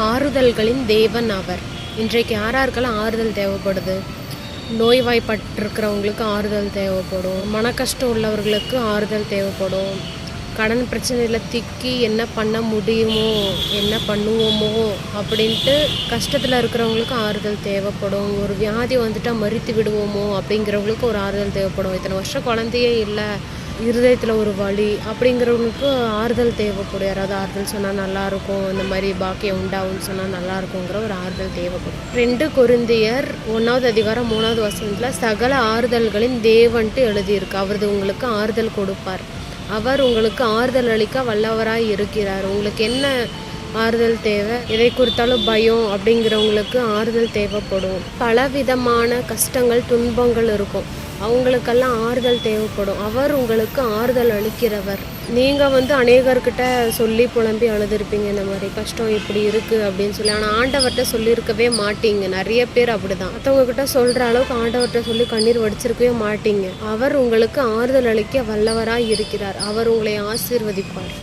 ஆறுதல்களின் தேவன் அவர். இன்றைக்கு யாராருக்கெல்லாம் ஆறுதல் தேவைப்படுது? நோய்வாய்ப்பட்டிருக்கிறவங்களுக்கு ஆறுதல் தேவைப்படும், மன கஷ்டம் உள்ளவர்களுக்கு ஆறுதல் தேவைப்படும், கடன் பிரச்சனையில் திக்கி என்ன பண்ண முடியுமோ என்ன பண்ணுவோமோ அப்படின்ட்டு கஷ்டத்தில் இருக்கிறவங்களுக்கு ஆறுதல் தேவைப்படும், ஒரு வியாதி வந்துட்டால் மறித்து விடுவோமோ அப்படிங்கிறவங்களுக்கு ஒரு ஆறுதல் தேவைப்படும், இத்தனை வருஷம் குழந்தையே இல்லை, இருதயத்தில் ஒரு வலி அப்படிங்கிறவங்களுக்கு ஆறுதல் தேவைப்படும். யாராவது ஆறுதல் சொன்னால் நல்லாயிருக்கும், இந்த மாதிரி பாக்கியம் உண்டாகும்னு சொன்னால் நல்லாயிருக்குங்கிற ஒரு ஆறுதல் தேவைப்படும். 2 கொரிந்தியர் 1வது அதிகாரம் 3வது வசனத்தில் சகல ஆறுதல்களின் தேவன்ட்டு எழுதியிருக்கு. அவரது உங்களுக்கு ஆறுதல் கொடுப்பார், அவர் உங்களுக்கு ஆறுதல் அளிக்க வல்லவராய் இருக்கிறார். உங்களுக்கு என்ன ஆறுதல் தேவை? எதை குறித்தாலும் பயம் அப்படிங்கிறவங்களுக்கு ஆறுதல் தேவைப்படும். பலவிதமான கஷ்டங்கள் துன்பங்கள் இருக்கும், அவங்களுக்கெல்லாம் ஆறுதல் தேவைப்படும். அவர் உங்களுக்கு ஆறுதல் அளிக்கிறவர். நீங்கள் அநேகர்கிட்ட சொல்லி புலம்பி அழுதுருப்பீங்க, இந்த மாதிரி கஷ்டம் இப்படி இருக்குது அப்படின்னு சொல்லி. ஆனால் ஆண்டவர்கிட்ட சொல்லியிருக்கவே மாட்டீங்க. நிறைய பேர் அப்படி தான், மற்றவங்கக்கிட்ட சொல்கிற அளவுக்கு ஆண்டவர்கிட்ட சொல்லி கண்ணீர் வடிச்சிருக்கவே மாட்டீங்க. அவர் உங்களுக்கு ஆறுதல் அளிக்க வல்லவராய் இருக்கிறார். அவர் உங்களை ஆசீர்வதிப்பார்.